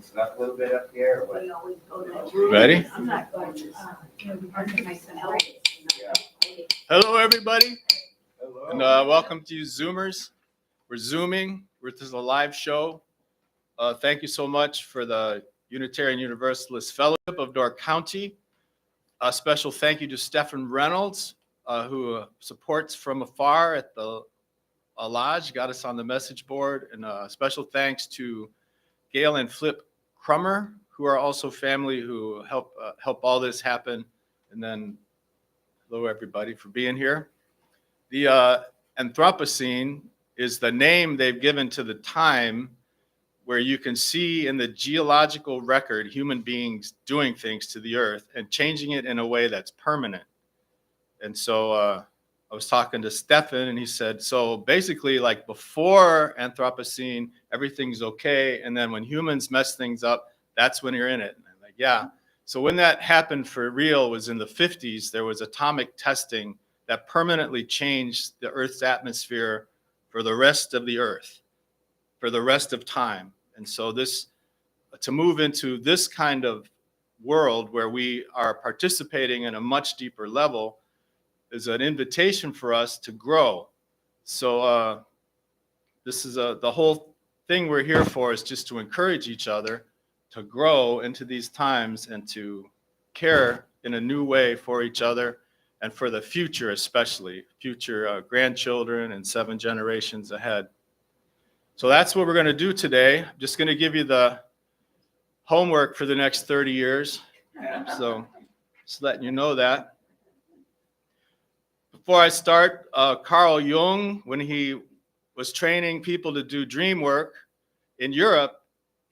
mix it up a little bit up here or what? Ready? I'm not going to, Yeah. Hello, everybody, Hello. and welcome to you Zoomers. We're Zooming. This is a live show. Thank you so much for the Unitarian Universalist Fellowship of Door County. A special thank you to Stephen Reynolds, who supports from afar at the lodge, got us on the message board, and special thanks to Gail and Flip Crummer, who are also family who help all this happen. And then hello everybody for being here. The Anthropocene is the name they've given to the time where you can see in the geological record human beings doing things to the earth and changing it in a way that's permanent. And so I was talking to Stefan, and he said, so basically, like before Anthropocene, everything's okay, and then when humans mess things up, that's when you're in it. And I'm like, yeah. So when that happened for real was in the 50s. There was atomic testing that permanently changed the Earth's atmosphere for the rest of the Earth, for the rest of time. And so to move into this kind of world where we are participating in a much deeper level is an invitation for us to grow. So this is the whole thing we're here for, is just to encourage each other to grow into these times and to care in a new way for each other and for the future, especially future grandchildren and 7 generations ahead. So that's what we're going to do today. I'm just going to give you the homework for the next 30 years. So just letting you know that. Before I start, Carl Jung, when he was training people to do dream work in Europe,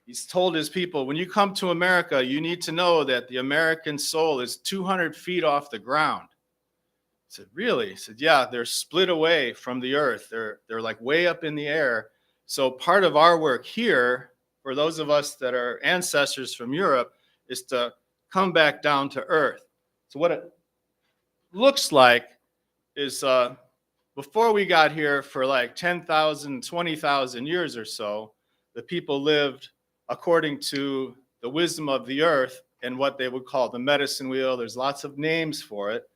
he's told his people, when you come to America, you need to know that the American soul is 200 feet off the ground. I said, really? He said, yeah, they're split away from the earth. They're like way up in the air. So part of our work here, for those of us that are ancestors from Europe, is to come back down to earth. So what it looks like is before we got here, for like 10,000, 20,000 years or so, the people lived according to the wisdom of the earth and what they would call the medicine wheel. There's lots of names for it,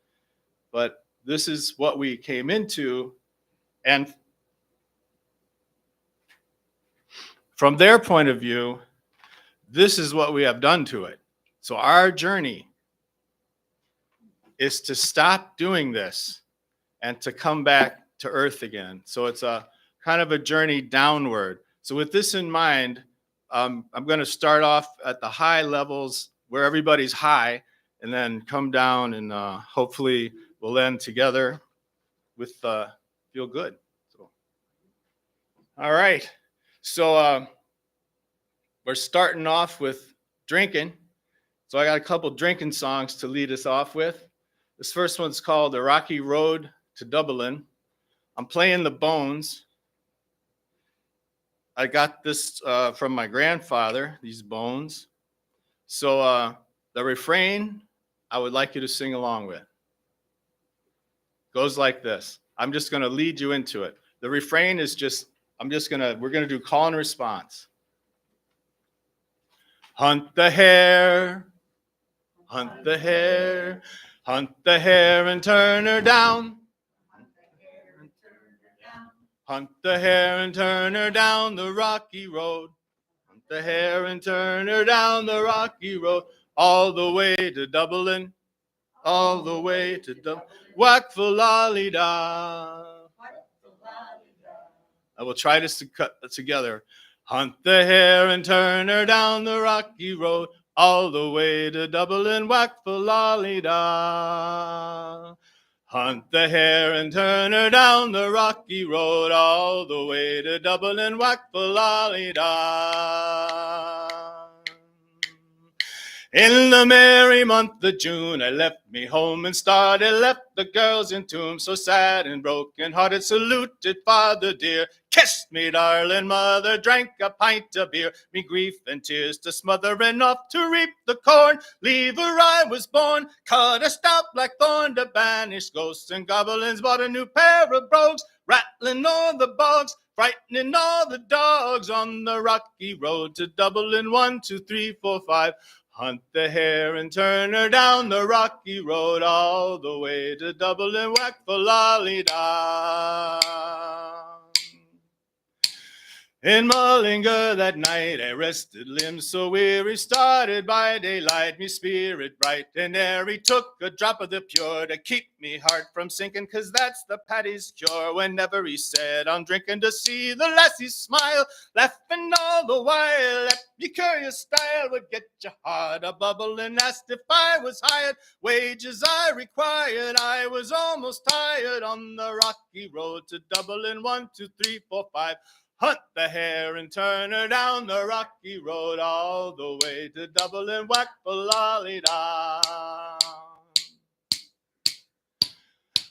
but this is what we came into. And from their point of view, this is what we have done to it. So our journey is to stop doing this and to come back to earth again. So it's a kind of a journey downward. So with this in mind, I'm going to start off at the high levels where everybody's high, and then come down, and hopefully we'll end together with feel good. So, all right. So we're starting off with drinking. So I got a couple drinking songs to lead us off with. This first one's called The Rocky Road to Dublin. I'm playing the bones. I got this from my grandfather, these bones. So the refrain, I would like you to sing along with. Goes like this. I'm just going to lead you into it. The refrain is just, we're going to do call and response. Hunt the hare, hunt the hare, hunt the hare and turn her down. Hunt the hare and turn her down the rocky road. Hunt the hare and turn her down the rocky road. All the way to Dublin. All the way to Dublin. Whack for lolly da. I will try this to cut together. Hunt the hare and turn her down the rocky road. All the way to Dublin. Whack for lolly da. Hunt the hare and turn her down the rocky road, all the way to Dublin, whack for lolly da. In the merry month of June, I left me home and started, left the girls in tomb, so sad and broken hearted, saluted father dear, kissed me darling mother, drank a pint of beer, me grief and tears to smother, and off to reap the corn, leave where I was born, cut a stout black thorn to banish ghosts and goblins, bought a new pair of brogues, rattling o'er the bogs, frightening all the dogs on the rocky road to Dublin. 1, 2, 3, 4, 5. Hunt the hare and turn her down the rocky road all the way to Dublin. Whack for lolly-da. In Mullingar that night I rested limbs so weary, started by daylight, me spirit bright, and airy, took a drop of the pure to keep me heart from sinking, 'cause that's the Paddy's cure. Whenever he said I'm drinking to see the lassies smile, laughing all the while at your curious style would get your heart a bubble, and asked if I was hired, wages I required. I was almost tired on the rocky road to Dublin. 1, 2, 3, 4, 5. Hunt the hare and turn her down the rocky road all the way to Dublin. Whack for lolly-da.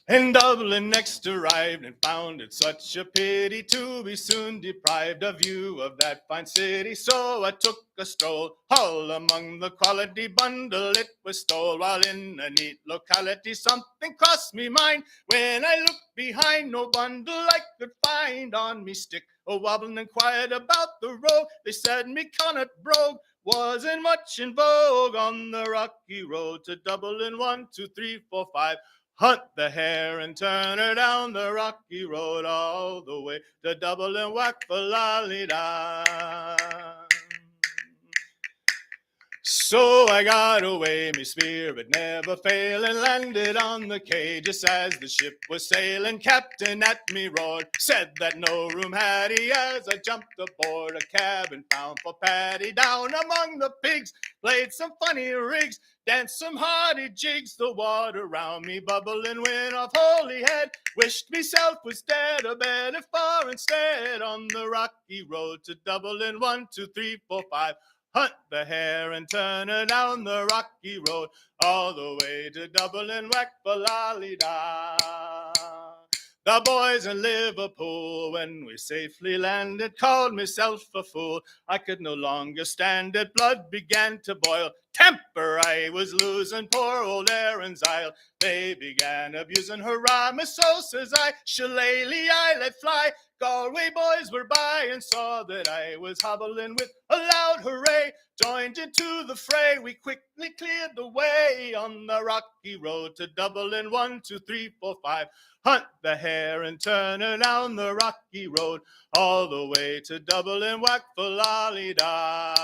In Dublin next arrived and found it such a pity to be soon deprived of view of that fine city. So I took a stroll all among the quality bundle it was stole. While in a neat locality something crossed me mind. When I looked behind, no bundle I could find. On me stick a wobbling and quiet about the road. They said me Connaught brogue wasn't much in vogue on the rocky road to Dublin. 1, 2, 3, 4, 5. Hunt the hare and turn her down the rocky road all the way to Dublin. Whack for lolly-da. So I got away, me spirit never failed, and landed on the quay just as the ship was sailing. Captain at me roared, said that no room had he. As I jumped aboard a cabin found for Paddy. Down among the pigs, played some funny rigs, danced some hearty jigs. The water round me bubbling, went off holy head. Wished myself was dead, a better far instead. On the rocky road to Dublin. 1, 2, 3, 4, 5. Hunt the hare and turn her down the rocky road all the way to Dublin. Whack for lolly-da. The boys in Liverpool, when we safely landed, called myself a fool. I could no longer stand it. Blood began to boil. Temper I was losing. Poor old Erin's Isle, they began abusing her rhyme. So says I, shillelagh I let fly. Galway boys were by and saw that I was hobbling with a loud hooray. Joined into the fray, we quickly cleared the way on the rocky road to Dublin. 1, 2, 3, 4, 5. Hunt the hare and turn her down the rocky road all the way to Dublin. Whack for lolly-da.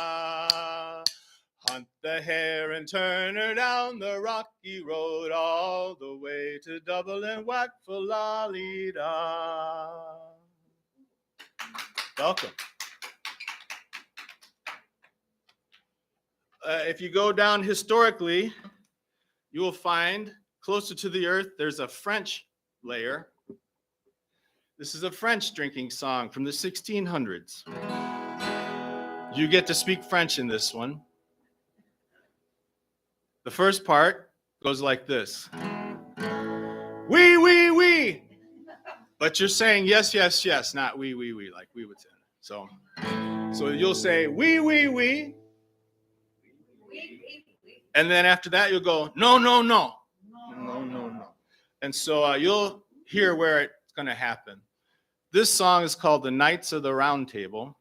Hunt the hare and turn her down the rocky road all the way to Dublin. Whack for lolly-da. Welcome. If you go down historically, you will find closer to the earth, there's a French layer. This is a French drinking song from the 1600s. You get to speak French in this one. The first part goes like this. Oui, oui, oui. But you're saying yes, yes, yes, not oui, oui, oui, like we would say. So you'll say oui, oui, oui. And then after that, you'll go, no, no, no. No, no, no. And so you'll hear where it's going to happen. This song is called The Knights of the Round Table.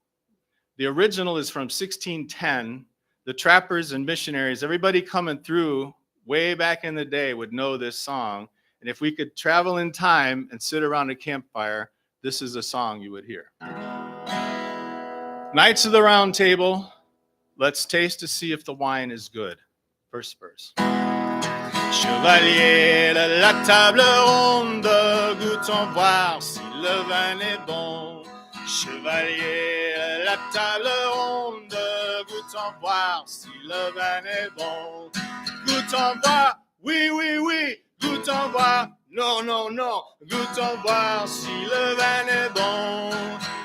The original is from 1610. The trappers and missionaries, everybody coming through way back in the day would know this song. And if we could travel in time and sit around a campfire, this is a song you would hear. Knights of the Round Table, let's taste to see if the wine is good. First verse. Chevalier de la table ronde, goûtons voir si le vin est bon. Chevalier de la table ronde, goûtons voir si le vin est bon. Goûtons voir, oui, oui, oui, goûtons voir, non, non, non. Goûtons voir si le vin est bon.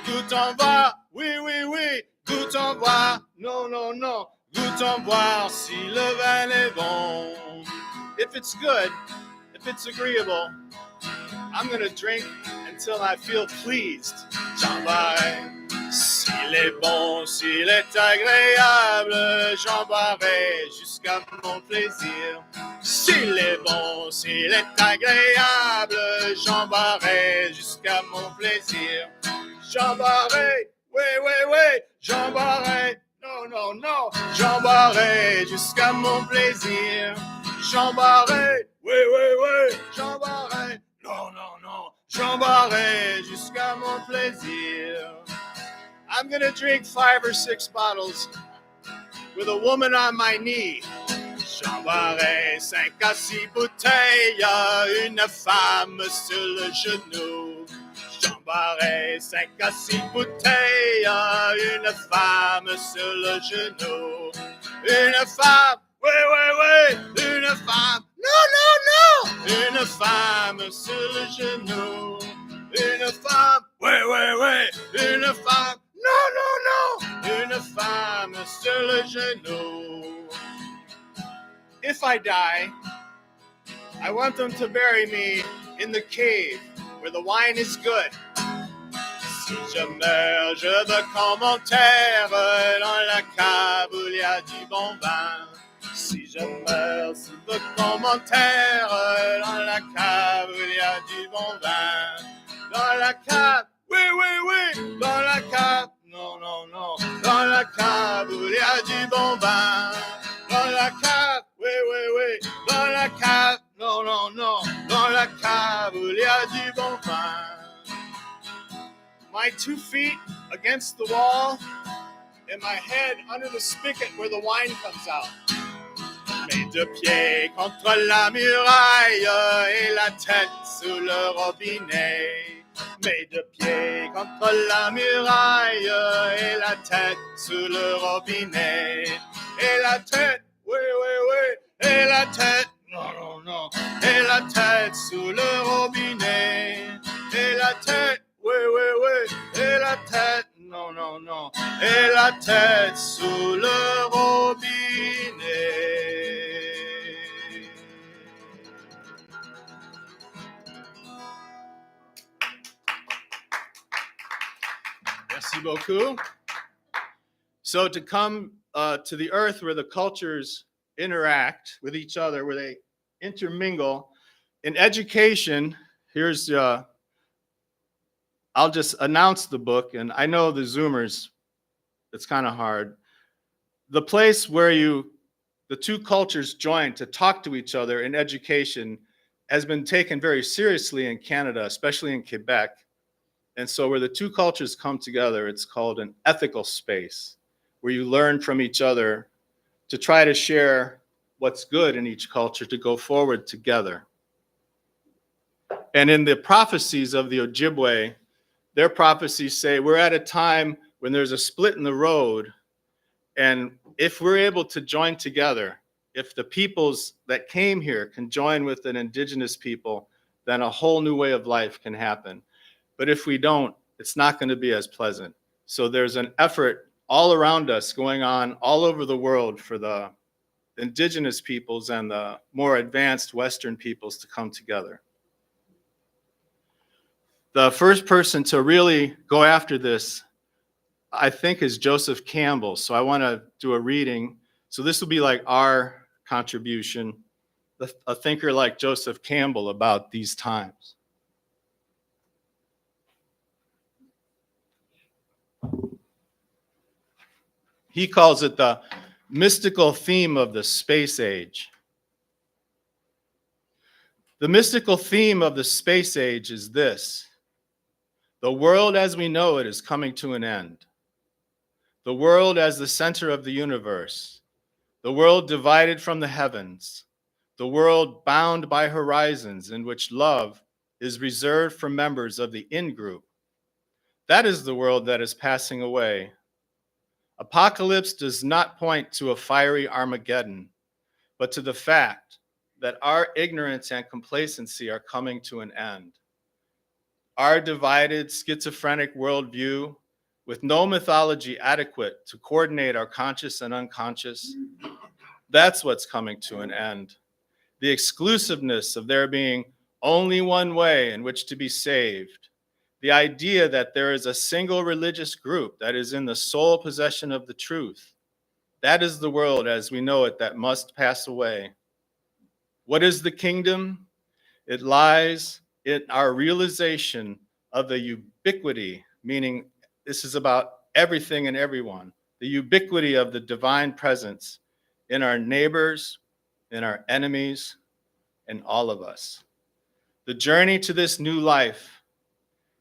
Goûtons voir, oui, oui, oui, goûtons voir, non, non, non. Goûtons voir si le vin est bon. If it's good, if it's agreeable, I'm going to drink until I feel pleased. J'en boirai. S'il est bon, s'il est agréable, j'en boirai jusqu'à mon plaisir. S'il est bon, s'il est agréable, j'en boirai jusqu'à mon plaisir. Jean Barré, oui, Jean Barré, non, Jean Barré, jusqu'à mon plaisir. Jean Barré, oui, Jean Barré, non, Jean Barré, jusqu'à mon plaisir. I'm gonna drink 5 or 6 bottles with a woman on my knee. Jean Barré, 5 à 6 bouteilles, une femme sur le genou. Jean Barré, 5 à 6 bouteilles, une femme sur le genou. Une femme, oui, une femme, non, une femme sur le genou. Une femme, oui, une femme, non, une femme sur le genou. If I die, I want them to bury me in the cave where the wine is good. Si je meurs, je veux commentaire dans la cave où il y a du bon vin. Si je meurs, je veux commentaire dans la cave où il y a du bon vin. Dans la cave, oui, dans la cave, non, dans la cave où il y a du bon vin. Dans la cave, oui, dans la cave, non, dans la cave où il y a du bon vin. My 2 feet against the wall and my head under the spigot where the wine comes out. Mes 2 pieds contre la muraille et la tête sous le robinet. Mes 2 pieds contre la muraille et la tête sous le robinet. Et la tête, oui, et la tête, non, et la tête sous le robinet. Et la tête, oui, et la tête, non, et la tête sous le robinet. Merci beaucoup. So to come to the earth where the cultures interact with each other, where they intermingle, in education, here's, I'll just announce the book, and I know the Zoomers, it's kind of hard. The place where the 2 cultures join to talk to each other in education has been taken very seriously in Canada, especially in Quebec. And so where the 2 cultures come together, it's called an ethical space, where you learn from each other to try to share what's good in each culture to go forward together. And in the prophecies of the Ojibway, their prophecies say we're at a time when there's a split in the road, and if we're able to join together, if the peoples that came here can join with an indigenous people, then a whole new way of life can happen. But if we don't, it's not going to be as pleasant. So there's an effort all around us going on all over the world for the indigenous peoples and the more advanced Western peoples to come together. The first person to really go after this, I think, is Joseph Campbell. So I want to do a reading. So this will be like our contribution, a thinker like Joseph Campbell about these times. He calls it the mystical theme of the space age. The mystical theme of the space age is this: the world as we know it is coming to an end. The world as the center of the universe. The world divided from the heavens. The world bound by horizons in which love is reserved for members of the in-group. That is the world that is passing away. Apocalypse does not point to a fiery Armageddon, but to the fact that our ignorance and complacency are coming to an end. Our divided, schizophrenic worldview, with no mythology adequate to coordinate our conscious and unconscious, that's what's coming to an end. The exclusiveness of there being only one way in which to be saved. The idea that there is a single religious group that is in the sole possession of the truth. That is the world as we know it that must pass away. What is the kingdom? It lies in our realization of the ubiquity meaning this is about everything and everyone, the ubiquity of the divine presence in our neighbors, in our enemies, and all of us. The journey to this new life,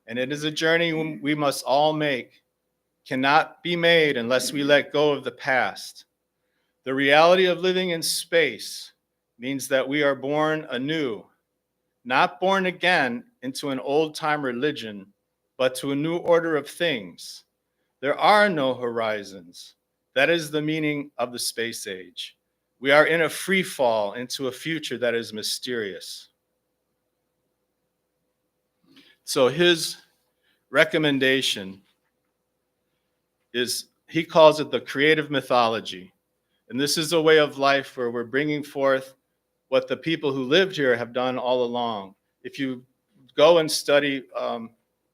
and it is a journey we must all make, cannot be made unless we let go of the past. The reality of living in space means that we are born anew, not born again into an old-time religion, but to a new order of things. There are no horizons. That is the meaning of the space age. We are in a free fall into a future that is mysterious. So his recommendation is, he calls it the creative mythology. And this is a way of life where we're bringing forth what the people who lived here have done all along. If you go and study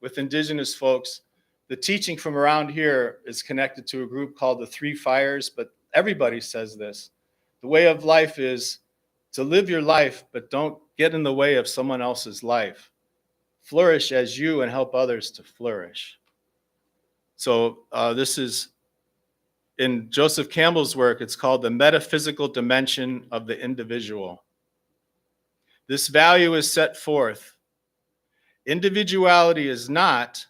with indigenous folks, the teaching from around here is connected to a group called the Three Fires, but everybody says this. The way of life is to live your life, but don't get in the way of someone else's life. Flourish as you and help others to flourish. So this is, in Joseph Campbell's work, it's called the metaphysical dimension of the individual. This value is set forth. Individuality is not,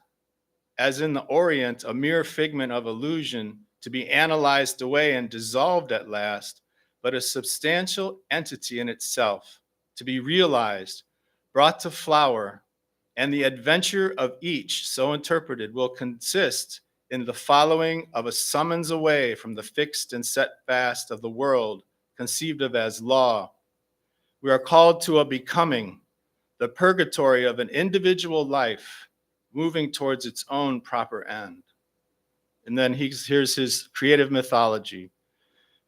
as in the Orient, a mere figment of illusion to be analyzed away and dissolved at last, but a substantial entity in itself, to be realized, brought to flower, and the adventure of each, so interpreted, will consist in the following of a summons away from the fixed and set fast of the world, conceived of as law. We are called to a becoming, the purgatory of an individual life, moving towards its own proper end. And then here's his creative mythology.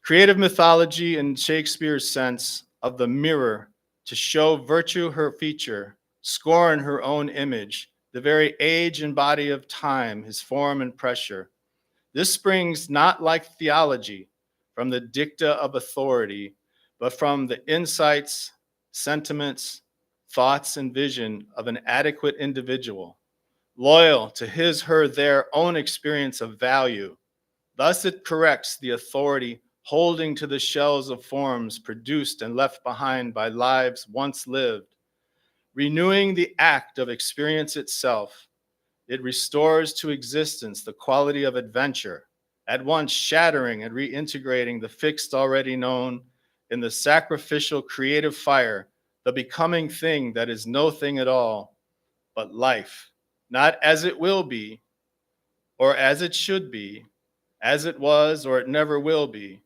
Creative mythology in Shakespeare's sense of the mirror, to show virtue her feature, scorn her own image, the very age and body of time, his form and pressure. This springs not like theology from the dicta of authority, but from the insights, sentiments, thoughts, and vision of an adequate individual, loyal to his, her, their own experience of value. Thus it corrects the authority holding to the shells of forms produced and left behind by lives once lived. Renewing the act of experience itself, it restores to existence the quality of adventure, at once shattering and reintegrating the fixed already known in the sacrificial creative fire, the becoming thing that is no thing at all, but life, not as it will be, or as it should be, as it was or it never will be,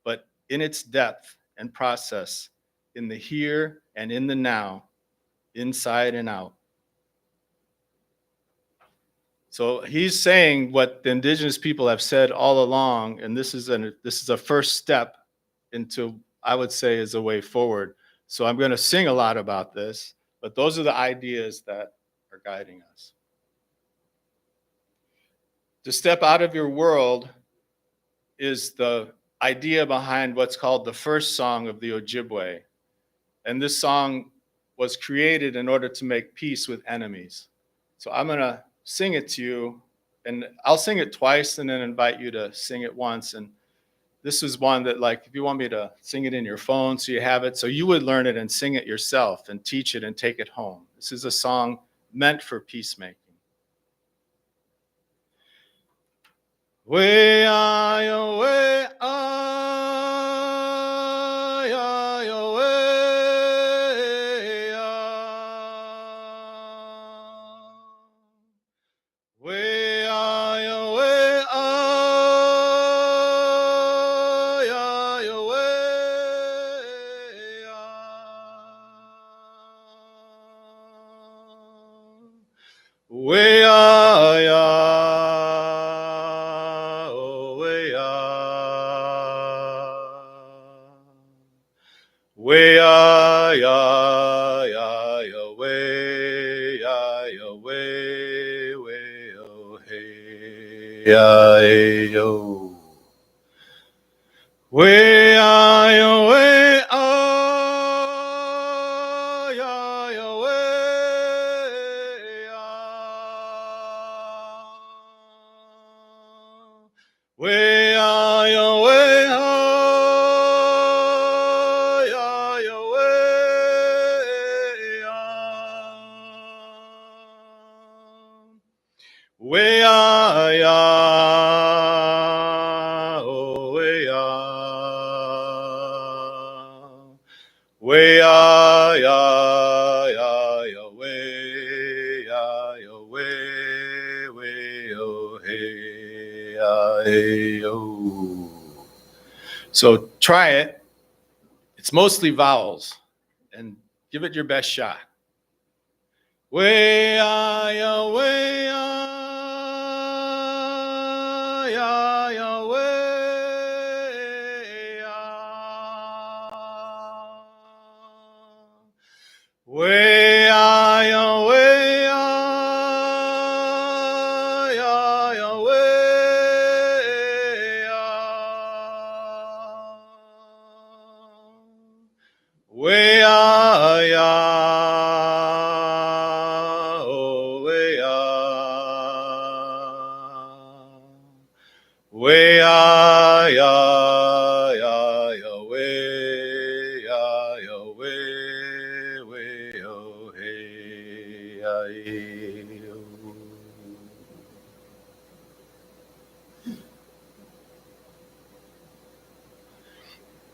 but in its depth and process, in the here and in the now, inside and out. So he's saying what the indigenous people have said all along, and this is a first step into, I would say, is a way forward. So I'm going to sing a lot about this, but those are the ideas that are guiding us. To step out of your world is the idea behind what's called the first song of the Ojibway. And this song was created in order to make peace with enemies. So I'm going to sing it to you, and I'll sing it twice and then invite you to sing it once. And this is one that, like, if you want me to sing it in your phone so you have it, so you would learn it and sing it yourself and teach it and take it home. This is a song meant for peacemaking. Way I way I way way I way way way way oh hey yo way way way ya ya ya ya way ya way oh hey ya hey oh. So try it. It's mostly vowels, and give it your best shot. Way ya ya way ya ya ya way ya way ya ya way ya ya ya way ya way ya ya oh way ya way ya ya ya ya way ya ya way oh hey ya hey, oh.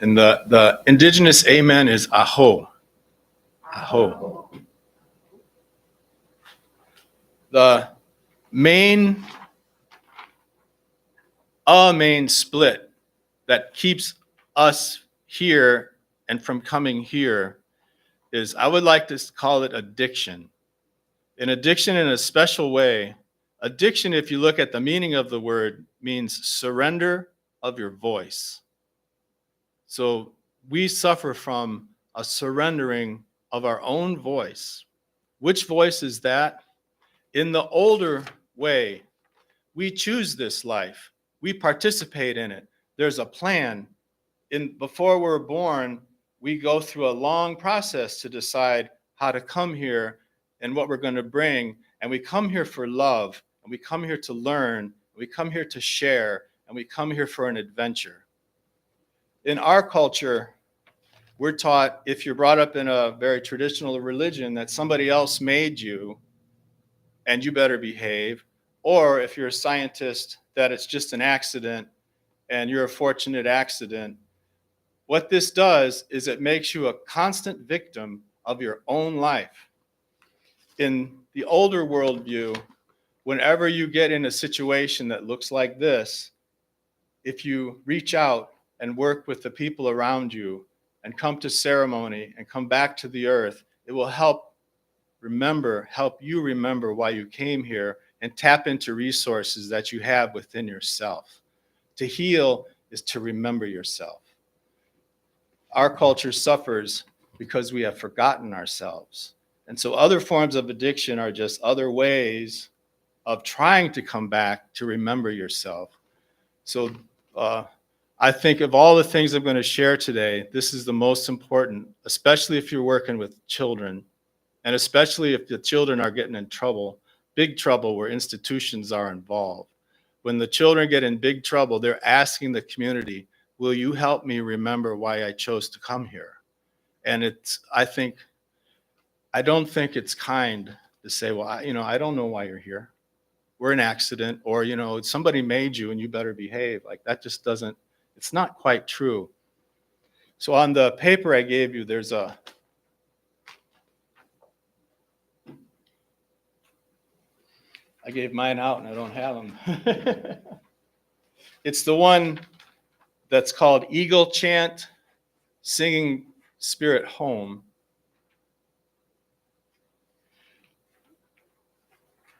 And the indigenous amen is aho. Aho. The main split that keeps us here and from coming here is, I would like to call it addiction. An addiction in a special way. Addiction, if you look at the meaning of the word, means surrender of your voice. So we suffer from a surrendering of our own voice. Which voice is that? In the older way, we choose this life. We participate in it. There's a plan. Before we're born, we go through a long process to decide how to come here and what we're going to bring. And we come here for love, and we come here to learn, and we come here to share, and we come here for an adventure. In our culture, we're taught, if you're brought up in a very traditional religion, that somebody else made you and you better behave. Or if you're a scientist, that it's just an accident and you're a fortunate accident. What this does is it makes you a constant victim of your own life. In the older worldview, whenever you get in a situation that looks like this, if you reach out and work with the people around you and come to ceremony and come back to the earth, it will help you remember why you came here and tap into resources that you have within yourself. To heal is to remember yourself. Our culture suffers because we have forgotten ourselves. And so other forms of addiction are just other ways of trying to come back to remember yourself. So I think of all the things I'm going to share today, this is the most important, especially if you're working with children, and especially if the children are getting in trouble, big trouble where institutions are involved. When the children get in big trouble, they're asking the community, will you help me remember why I chose to come here? And I don't think it's kind to say, well, I don't know why you're here. We're an accident, or, somebody made you and you better behave. Like, that just doesn't, it's not quite true. So on the paper I gave you, I gave mine out and I don't have them. It's the one that's called Eagle Chant, Singing Spirit Home.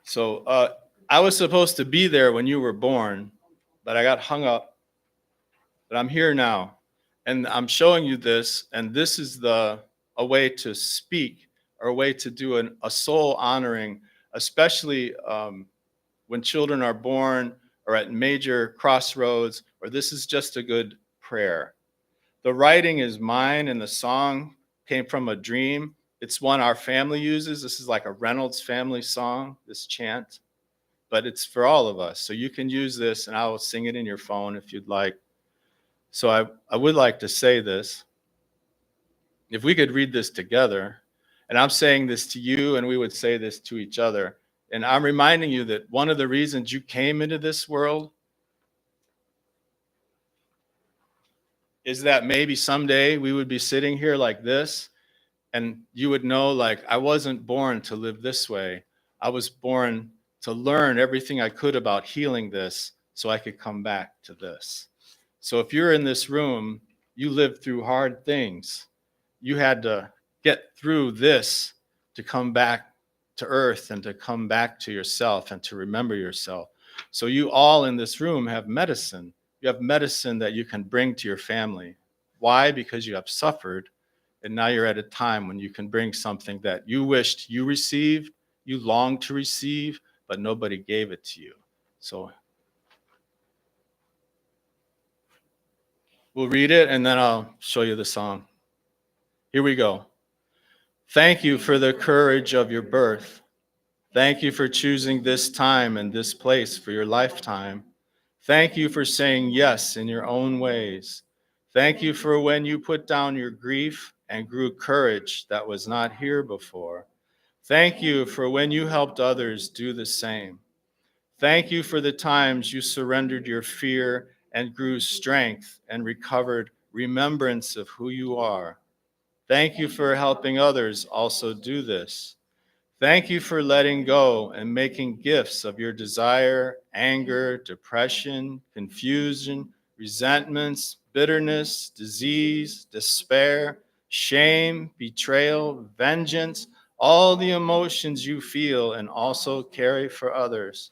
So I was supposed to be there when you were born, but I got hung up. But I'm here now, and I'm showing you this, and this is a way to speak, or a way to do a soul honoring, especially when children are born or at major crossroads, or this is just a good prayer. The writing is mine, and the song came from a dream. It's one our family uses. This is like a Reynolds family song, this chant, but it's for all of us. So you can use this, and I will sing it in your phone if you'd like. So I would like to say this. If we could read this together, and I'm saying this to you, and we would say this to each other. And I'm reminding you that one of the reasons you came into this world is that maybe someday we would be sitting here like this, and you would know, like, I wasn't born to live this way. I was born to learn everything I could about healing this so I could come back to this. So if you're in this room, you lived through hard things. You had to get through this to come back to earth and to come back to yourself and to remember yourself. So you all in this room have medicine. You have medicine that you can bring to your family. Why? Because you have suffered, and now you're at a time when you can bring something that you wished you received, you longed to receive, but nobody gave it to you. So we'll read it and then I'll show you the song. Here we go. Thank you for the courage of your birth. Thank you for choosing this time and this place for your lifetime. Thank you for saying yes in your own ways. Thank you for when you put down your grief and grew courage that was not here before. Thank you for when you helped others do the same. Thank you for the times you surrendered your fear and grew strength and recovered remembrance of who you are. Thank you for helping others also do this. Thank you for letting go and making gifts of your desire, anger, depression, confusion, resentments, bitterness, disease, despair, shame, betrayal, vengeance, all the emotions you feel and also carry for others.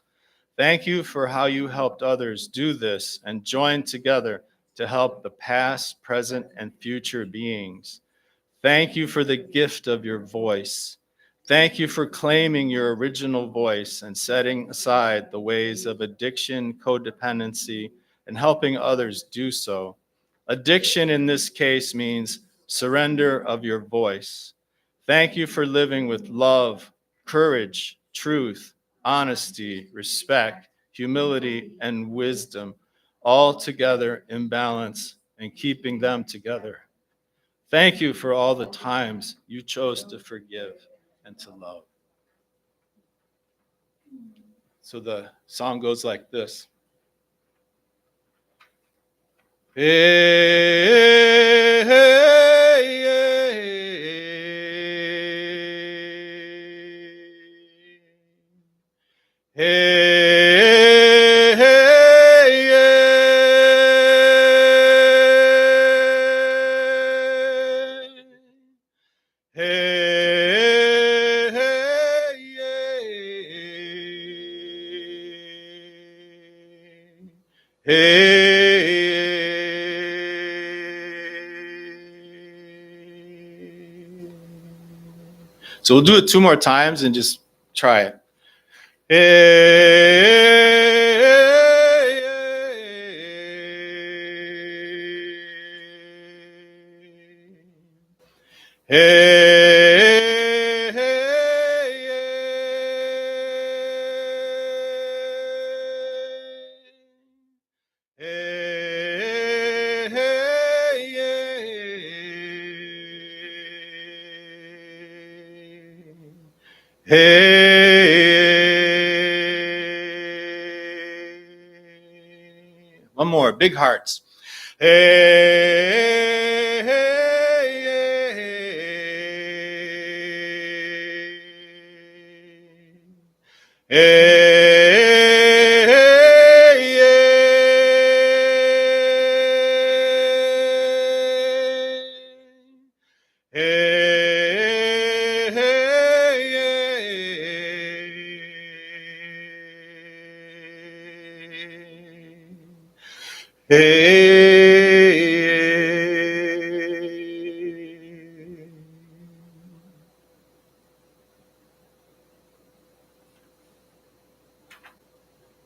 Thank you for how you helped others do this and join together to help the past, present, and future beings. Thank you for the gift of your voice. Thank you for claiming your original voice and setting aside the ways of addiction, codependency, and helping others do so. Addiction in this case means surrender of your voice. Thank you for living with love, courage, truth, honesty, respect, humility, and wisdom, all together in balance and keeping them together. Thank you for all the times you chose to forgive and to love. So the song goes like this. Hey, hey, hey, hey, So we'll do it 2 more times and just try it. One more, big hearts.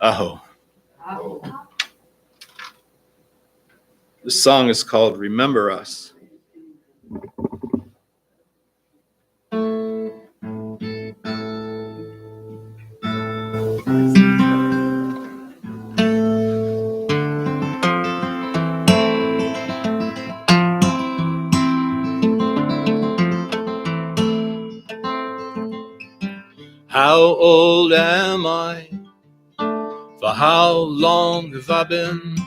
Aho. This song is called Remember Us. How old am I? For how long have I been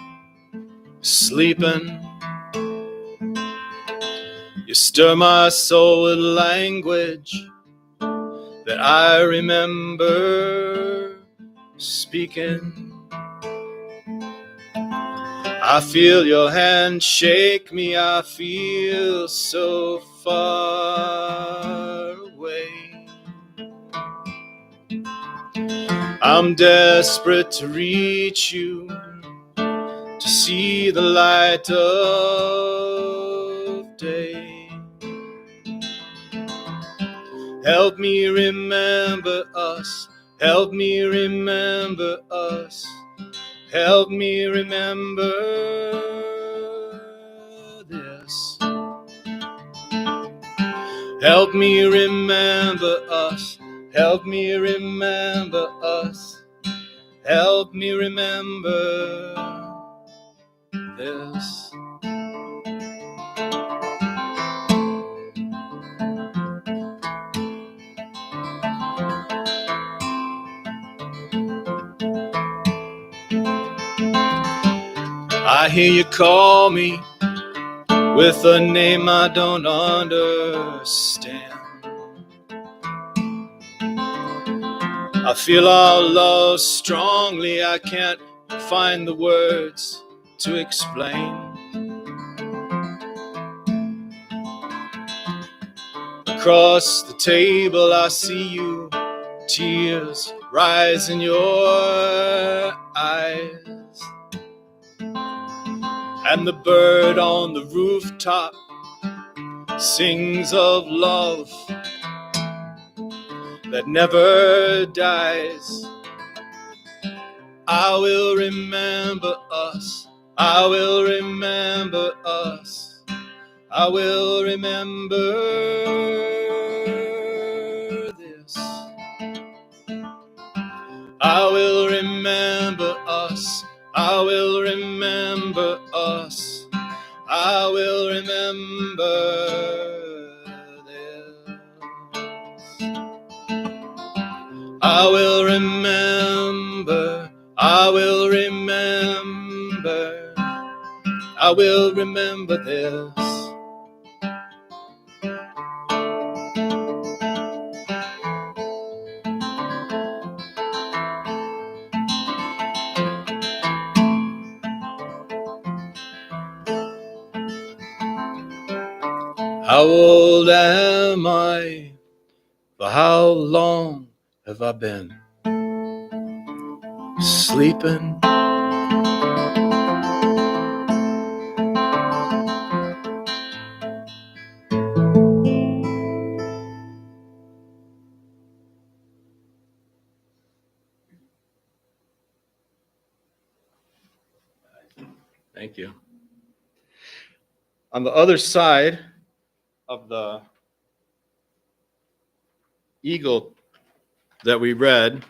sleeping You stir my soul with language that I remember speaking. I feel your hand shake me, I feel so far away. I'm desperate to reach you, to see the light of day. Help me remember us, help me remember us, help me remember this. Help me remember us, help me remember us, help me remember this. I hear you call me with a name I don't understand. I feel our love strongly, I can't find the words to explain. Across the table I see you, tears rise in your eyes. And the bird on the rooftop sings of love that never dies. I will remember us, I will remember us, I will remember this. I will remember us, I will remember us, I will remember this. I will remember, I will remember, I will remember this. How old am I? For how long have I been sleeping? Thank you. On the other side of the eagle that we read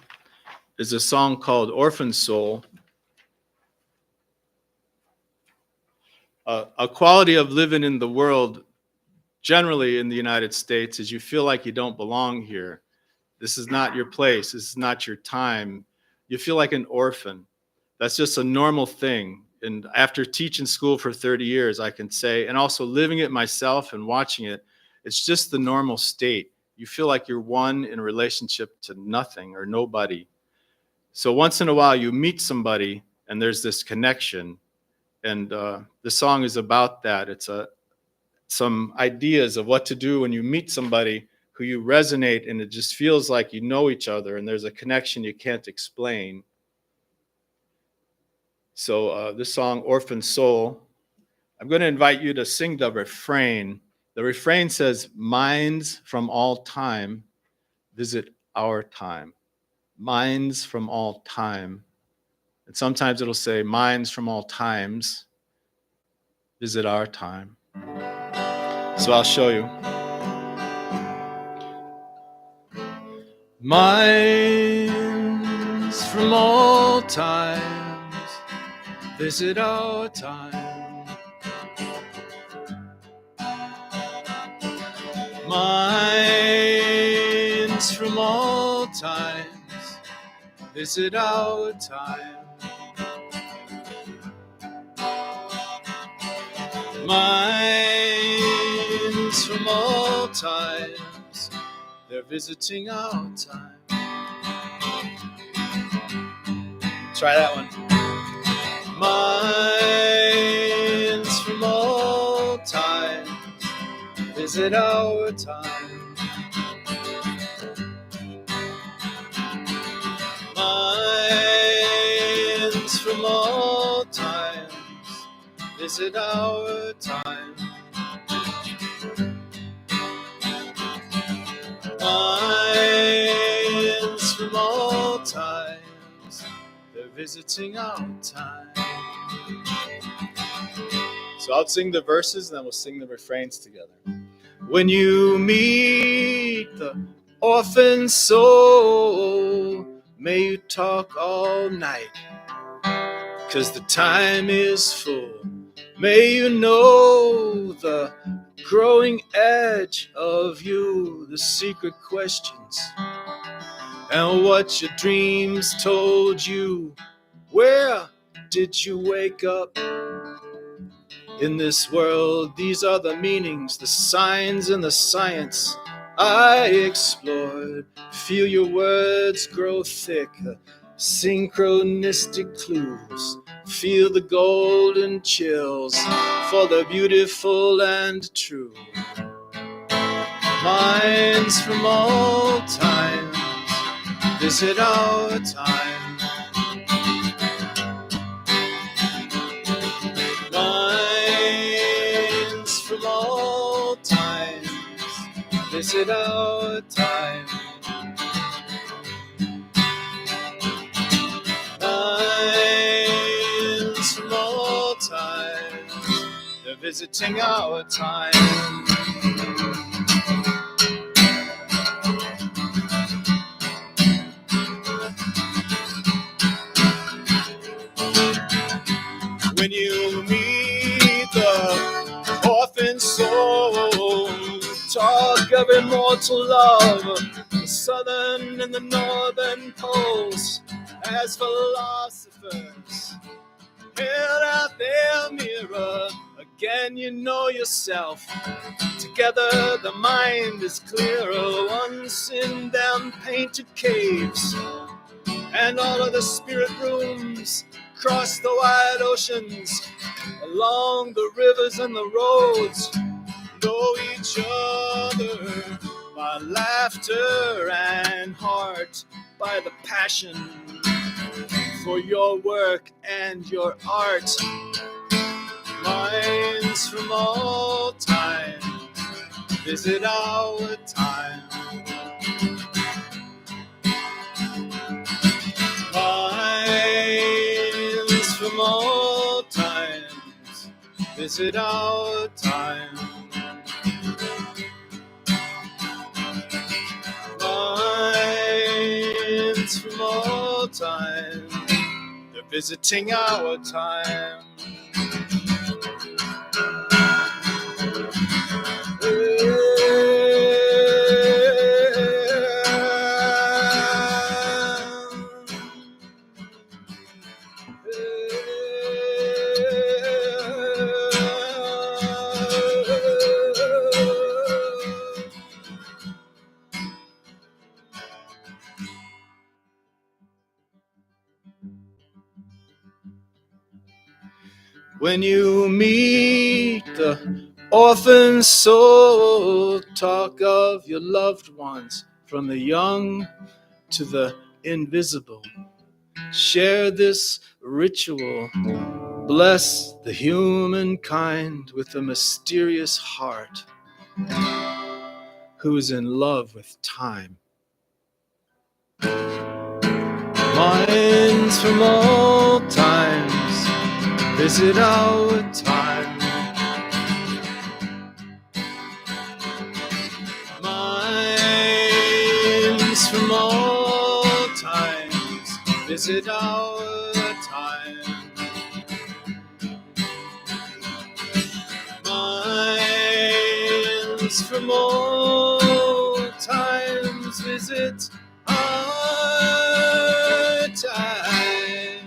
is a song called Orphan Soul. A quality of living in the world, generally in the United States, is you feel like you don't belong here. This is not your place. This is not your time. You feel like an orphan. That's just a normal thing. And after teaching school for 30 years, I can say, and also living it myself and watching it, it's just the normal state. You feel like you're one in relationship to nothing or nobody. So once in a while you meet somebody and there's this connection. And the song is about that. It's some ideas of what to do when you meet somebody who you resonate, and it just feels like you know each other and there's a connection you can't explain. So this song, Orphan Soul, I'm going to invite you to sing the refrain. The refrain says, minds from all time visit our time. Minds from all time. And sometimes it'll say, minds from all times visit our time. So I'll show you. Minds from all times visit our time. Minds from all times visit our time. Minds from all times, they're visiting our time. Try that one. Minds from all times visit our time. Minds from all times visit our time. Minds from all times, they're visiting our time. So I'll sing the verses and then we'll sing the refrains together. When you meet the orphan soul, may you talk all night, 'cause the time is full. May you know the growing edge of you, the secret questions, and what your dreams told you. Where did you wake up in this world? These are the meanings, the signs, and the science I explored. Feel your words grow thick, synchronistic clues. Feel the golden chills for the beautiful and true. Minds from all times visit our time. Minds from all times visit our time. Minds from all times, they're visiting our time. When you meet the orphan soul, talk of immortal love, the southern and the northern poles, as philosophers held out their mirror. Again you know yourself. Together the mind is clearer. Once in them painted caves, and all of the spirit rooms cross the wide oceans, along the rivers and the roads, know each other by laughter and heart, by the passion for your work and your art. Minds from all time visit our time. Minds from all times visit our time. Minds from all time, they're visiting our time. When you meet the orphan soul, talk of your loved ones, from the young to the invisible. Share this ritual. Bless the humankind with a mysterious heart who is in love with time. Minds from all times visit our time. Minds from all times visit our time. Minds from all times visit our time.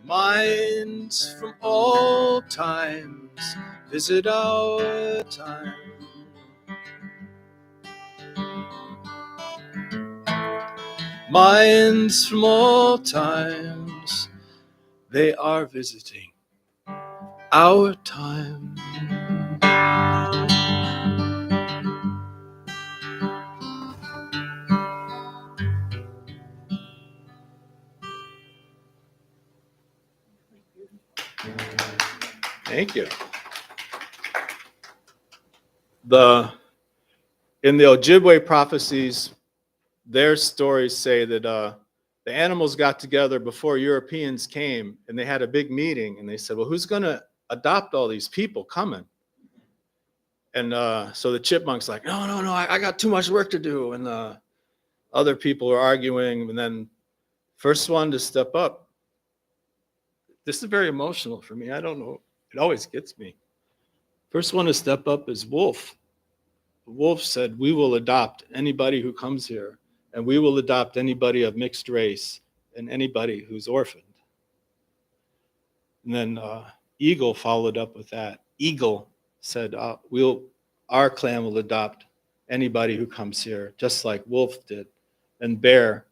Mind Minds from all times visit our time. Minds from all times, they are visiting our time. Thank you. In the Ojibway Prophecies, their stories say that the animals got together before Europeans came, and they had a big meeting, and they said, well, who's going to adopt all these people coming? And so the chipmunk's like, no, I got too much work to do. And other people are arguing, and then first one to step up. This is very emotional for me. I don't know. It always gets me. First one to step up is Wolf. Wolf said, we will adopt anybody who comes here, and we will adopt anybody of mixed race and anybody who's orphaned. And then Eagle followed up with that. Eagle said, our clan will adopt anybody who comes here, just like Wolf did. And Bear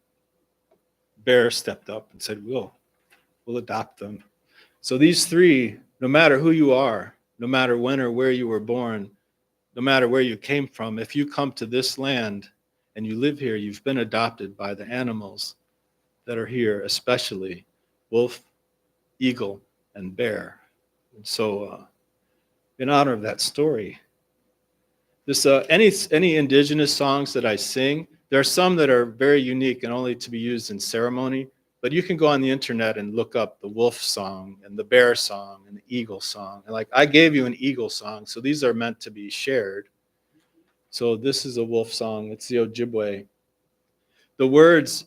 stepped up and said, we'll adopt them. So these three, no matter who you are, no matter when or where you were born, no matter where you came from, if you come to this land and you live here, you've been adopted by the animals that are here, especially Wolf, Eagle, and Bear. And so in honor of that story, this any indigenous songs that I sing, there are some that are very unique and only to be used in ceremony, but you can go on the internet and look up the Wolf song and the Bear song and the Eagle song. And like I gave you an Eagle song, so these are meant to be shared. So this is a Wolf song. It's the Ojibway. The words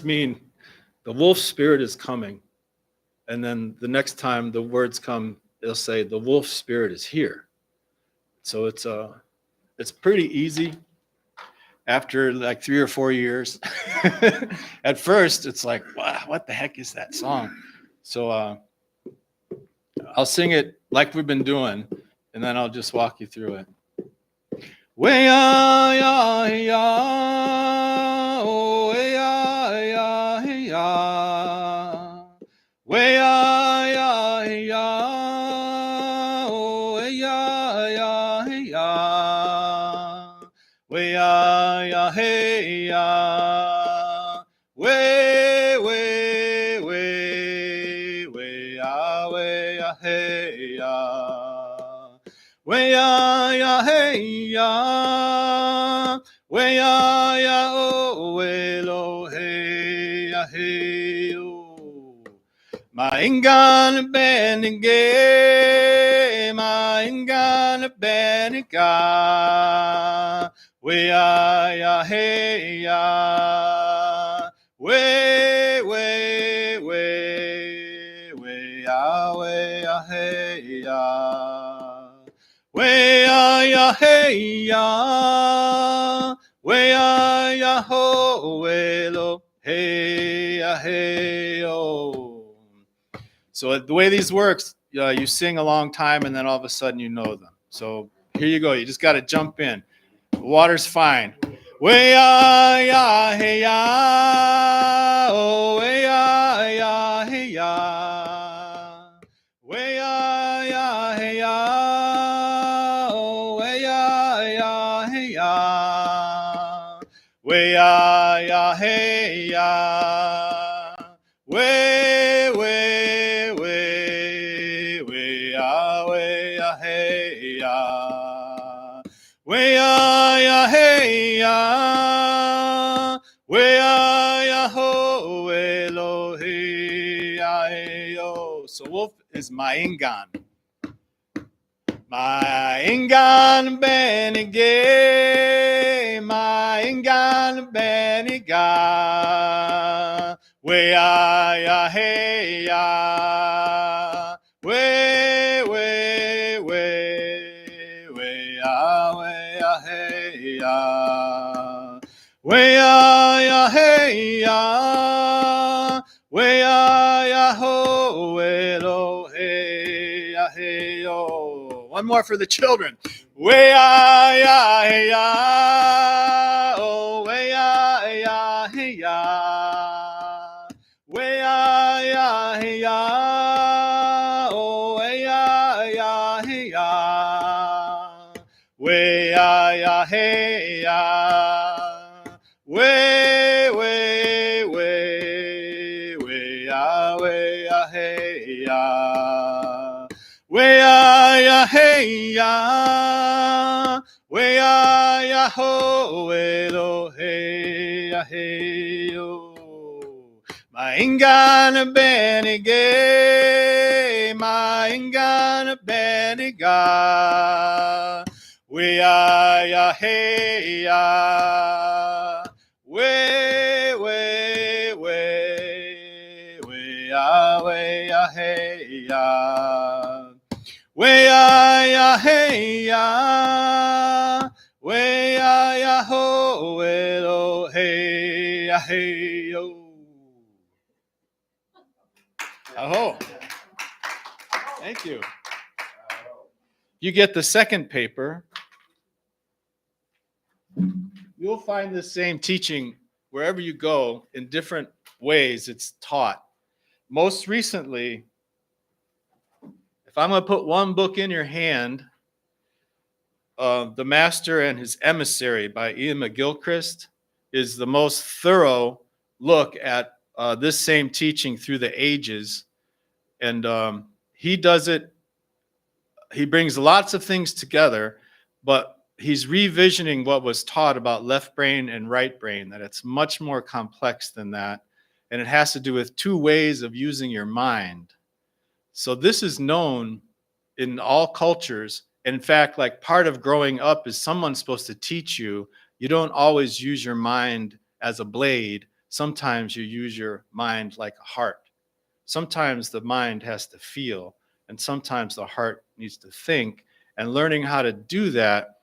mean the wolf spirit is coming. And then the next time the words come, they'll say the wolf spirit is here. So it's pretty easy after like 3 or 4 years. At first, it's like, wow, what the heck is that song? So I'll sing it like we've been doing, and then I'll just walk you through it. Way-ya, ya, ya, oh, way-ya, ya, ya. Way-ya, ya, ya, oh, way-ya, ya, ya. Way-ya, ya, hey, ya. Way, way, way, way-ya, way-ya, hey, ya. Way-ya, ya, hey, ya. Way-ya, ya, oh, way-lo, hey, ya, hey, oh. Maingan benige, maingan beniga. Way-ya, ya, hey, ya. Way, way, way, way-ya, way-ya, hey, ya. Way-ya, ya, hey, ya. Way-ya, ya, ho, way-lo, hey, ya, hey, oh. So the way these works, you sing a long time and then all of a sudden you know them. So here you go. You just got to jump in. The water's fine. Way-ya, ya, hey, ya. Oh, way-ya, ya, hey, ya. Way-ya, ya, hey, ya. Oh, way-ya, ya, hey, ya. Way-ya, ya, hey, ya. Way, way, way, way-ya, way-ya, hey, ya. Way-ya, ya, hey, ya. Way-ya, ya, ho, way-lo, hey, ya, hey, yo. So Wolf is Maingan. Maingan benige, Maingan beniga. Way-ya, ya, hey, ya. Way, way, way, way-ya, way-ya, hey, ya. Way-ya, ya, hey, ya. Way-ya, ya, One more for the children. Way-ah-ya-hey-ya, way-ah-ya-hey-ya. Way-ah-ya-hey-ya, way-ah-ya-hey-ya. Way-ah-ya-hey-ya. Way, way, way, way-ah, way-ah, hey-ya. Way-ah-ya, hey-ya. Way-ah-ya, ho-eh-lo, hey-ya, hey-yo. Maingana benige, maingana beniga. Way-ah-ya, hey-ya. Way, way, way, way-ah, way-ah, hey-ya. Way-ah-ya, hey-ya. Way-ah-ya, ho-eh-lo, hey-ya, hey-yo. Aho. Thank you. You get the second paper. You'll find the same teaching wherever you go in different ways it's taught. Most recently, if I'm going to put one book in your hand, The Master and His Emissary by Ian McGilchrist is the most thorough look at this same teaching through the ages. And he does it, he brings lots of things together, but he's revisioning what was taught about left brain and right brain, that it's much more complex than that. And it has to do with two ways of using your mind. So this is known in all cultures. In fact, like part of growing up is someone's supposed to teach you, you don't always use your mind as a blade. Sometimes you use your mind like a heart. Sometimes the mind has to feel, and sometimes the heart needs to think. And learning how to do that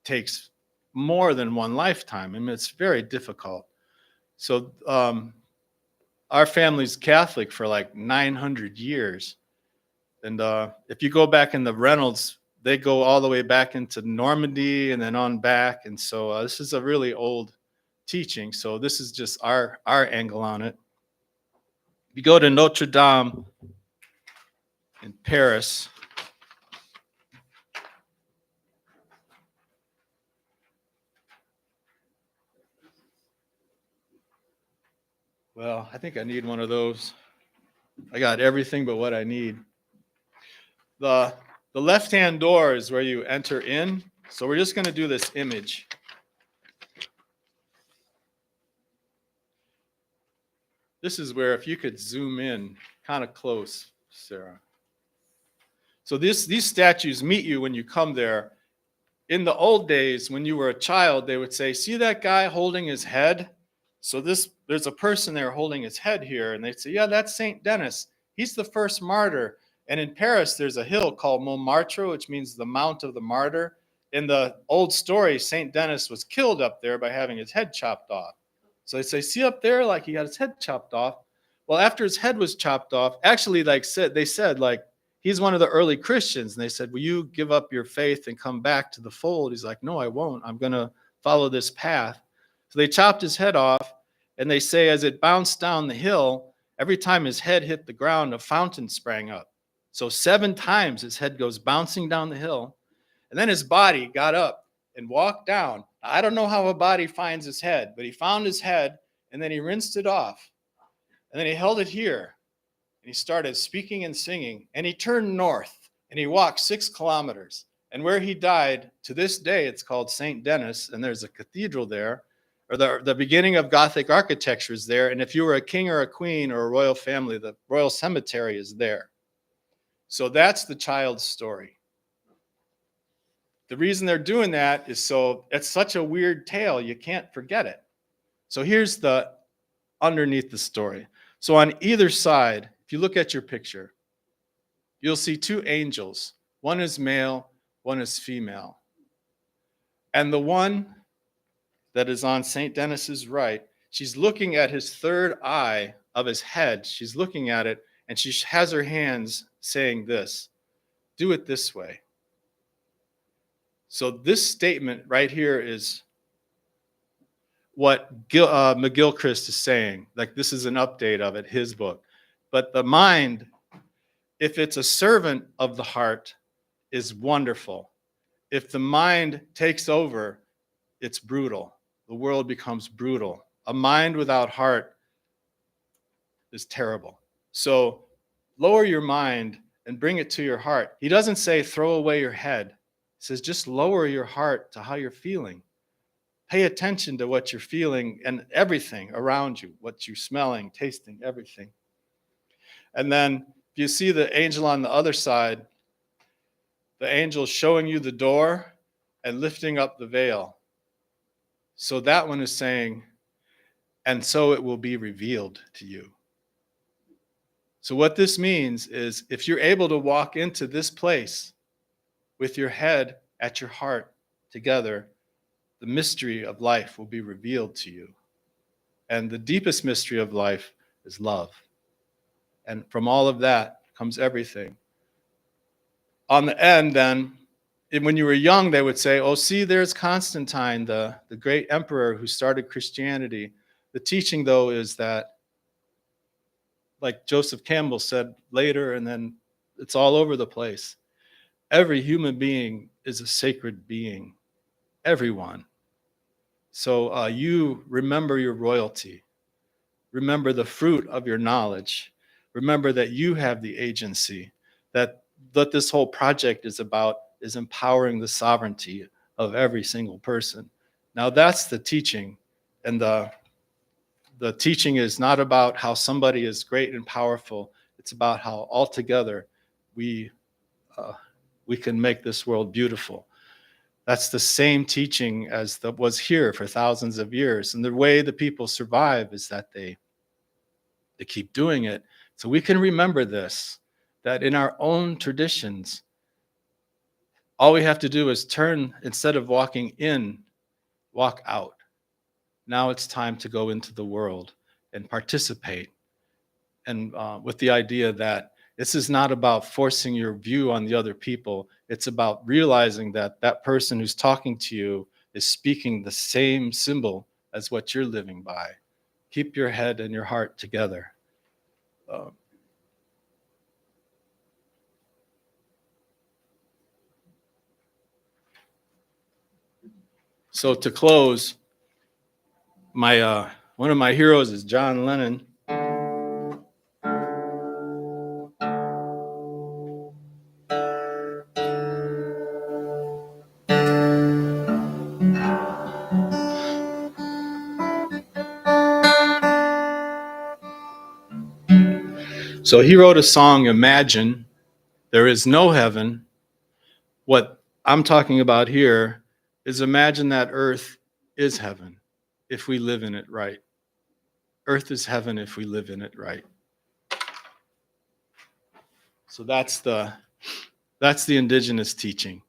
takes more than one lifetime. I mean, it's very difficult. So our family's Catholic for like 900 years. And if you go back in the Reynolds, they go all the way back into Normandy and then on back. And so this is a really old teaching. So this is just our angle on it. You go to Notre Dame in Paris. Well, I think I need one of those. I got everything but what I need. The left-hand door is where you enter in. So we're just going to do this image. This is where, if you could zoom in kind of close, Sarah. So these statues meet you when you come there. In the old days, when you were a child, they would say, see that guy holding his head? So there's a person there holding his head here. And they'd say, yeah, that's St. Denis. He's the first martyr. And in Paris, there's a hill called Montmartre, which means the Mount of the Martyr. In the old story, St. Denis was killed up there by having his head chopped off. So they say, see up there, like he got his head chopped off. Well, after his head was chopped off, actually, they said, he's one of the early Christians. And they said, will you give up your faith and come back to the fold? He's like, no, I won't. I'm going to follow this path. So they chopped his head off. And they say, as it bounced down the hill, every time his head hit the ground, a fountain sprang up. So 7 times his head goes bouncing down the hill. And then his body got up and walked down. I don't know how a body finds his head, but he found his head and then he rinsed it off. And then he held it here and he started speaking and singing, and he turned north and he walked 6 kilometers. And where he died, to this day, it's called St. Denis, and there's a cathedral there, or the beginning of Gothic architecture is there. And if you were a king or a queen or a royal family, the royal cemetery is there. So that's the child's story. The reason they're doing that is so it's such a weird tale, you can't forget it. So here's the underneath the story. So on either side, if you look at your picture, you'll see 2 angels. One is male, one is female. And the one that is on St. Denis's right, she's looking at his third eye of his head. She's looking at it, And she has her hands saying this, do it this way. So this statement right here is what McGilchrist is saying. Like, this is an update of it, his book. But the mind, if it's a servant of the heart, is wonderful. If the mind takes over, it's brutal. The world becomes brutal. A mind without heart is terrible. So lower your mind and bring it to your heart. He doesn't say throw away your head. He says just lower your heart to how you're feeling. Pay attention to what you're feeling and everything around you, what you're smelling, tasting, everything. And then if you see the angel on the other side, the angel showing you the door and lifting up the veil. So that one is saying, and so it will be revealed to you. So what this means is if you're able to walk into this place with your head at your heart together, the mystery of life will be revealed to you. And the deepest mystery of life is love. And from all of that comes everything. On the end, then, when you were young, they would say, oh, see, there's Constantine, the great emperor who started Christianity. The teaching, though, is that, like Joseph Campbell said later, and then it's all over the place. Every human being is a sacred being. Everyone. So you remember your royalty. Remember the fruit of your knowledge. Remember that you have the agency. That what this whole project is about is empowering the sovereignty of every single person. Now that's the teaching. And the teaching is not about how somebody is great and powerful. It's about how altogether we can make this world beautiful. That's the same teaching as that was here for thousands of years. And the way the people survive is that they keep doing it. So we can remember this, that in our own traditions, all we have to do is turn, instead of walking in, walk out. Now it's time to go into the world and participate. And with the idea that this is not about forcing your view on the other people. It's about realizing that that person who's talking to you is speaking the same symbol as what you're living by. Keep your head and your heart together. So to close, my one of my heroes is John Lennon. So he wrote a song, Imagine. There is no heaven. What I'm talking about here is imagine that earth is heaven if we live in it right. Earth is heaven if we live in it right. So that's the indigenous teaching.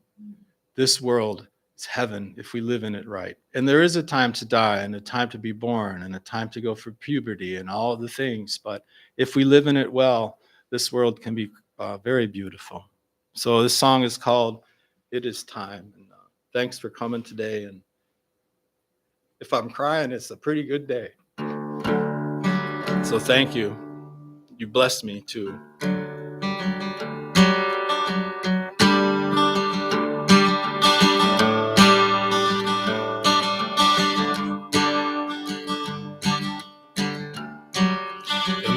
This world is heaven if we live in it right. And there is a time to die and a time to be born and a time to go for puberty and all the things. But if we live in it well, this world can be very beautiful. So this song is called It Is Time. And, thanks for coming today. And if I'm crying, it's a pretty good day. So thank you. You blessed me too.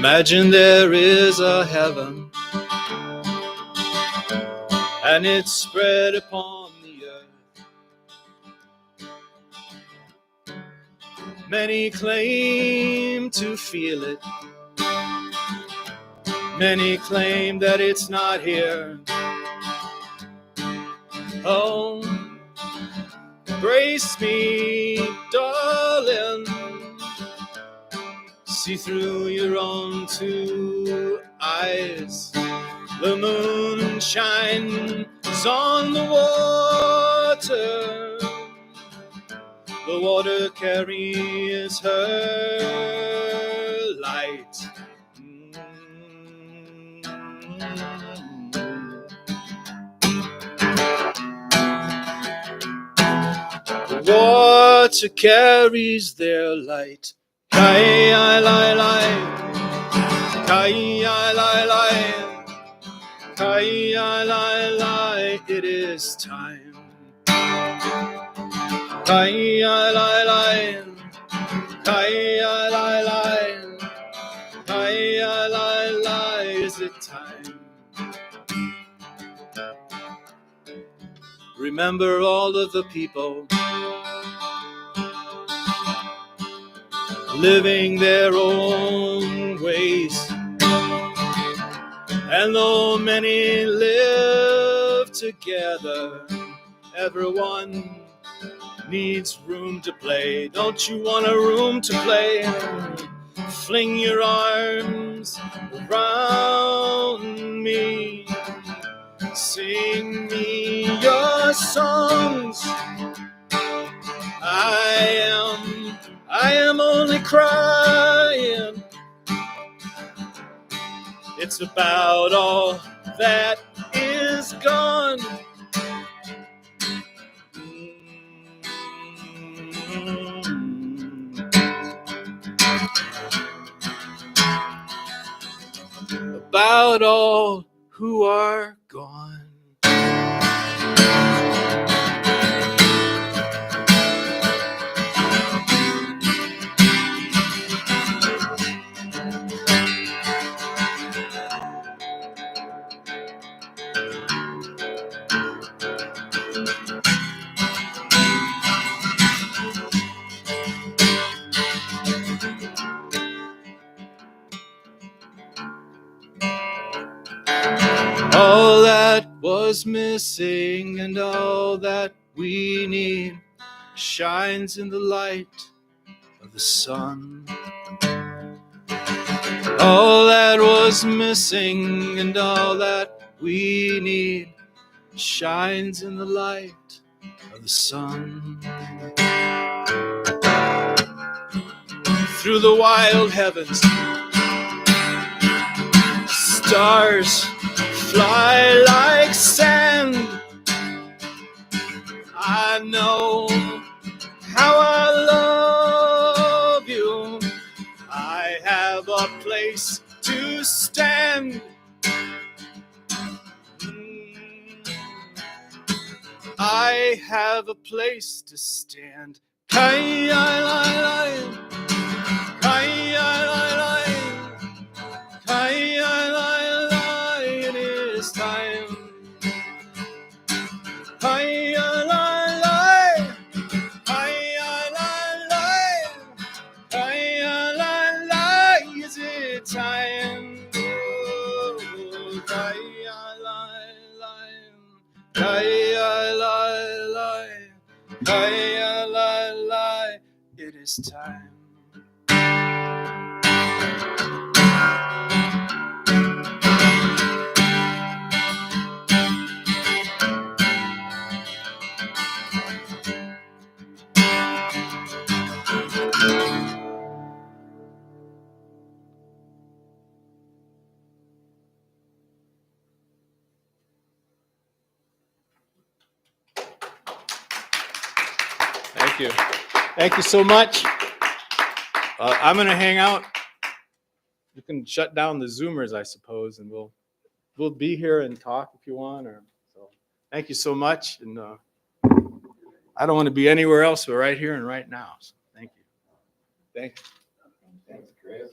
Imagine there is a heaven, and it's spread upon the earth. Many claim to feel it. Many claim that it's not here. Oh, embrace me, darling. See through your own two eyes. The moon shines on the water. The water carries her light. Water carries their light. Kai-ai-lai-lai, kai-ai-lai-lai, kai-ai-lai-lai, it is time. Kai-ai-lai-lai, kai-ai-lai-lai, kai-ai-lai-lai, is it time? Remember all of the people living their own ways. And though many live together, everyone needs room to play. Don't you want a room to play? Fling your arms around me. Sing me your songs. I am only crying. It's about all that is gone. About all who are gone. All that was missing and all that we need shines in the light of the sun. All that was missing and all that we need shines in the light of the sun. Through the wild heavens, stars fly like sand. I know how I love you. I have a place to stand. I have a place to stand. Kai-ai-lai-lai, kai-ai-lai-lai, kai-ai-lai-lai, it is time. Kai-ai-lai-lai, kai-ai-lai-lai, kai-ai-lai-lai, is it time? Oh, kai-ai-lai-lai, kai-ai-lai-lai, kai-ai-lai-lai, it is time. Thank you. Thank you so much. I'm going to hang out. You can shut down the Zoomers, I suppose, and we'll be here and talk if you want. So thank you so much. And I don't want to be anywhere else but right here and right now. So thank you. Thank you. Thanks, Chris.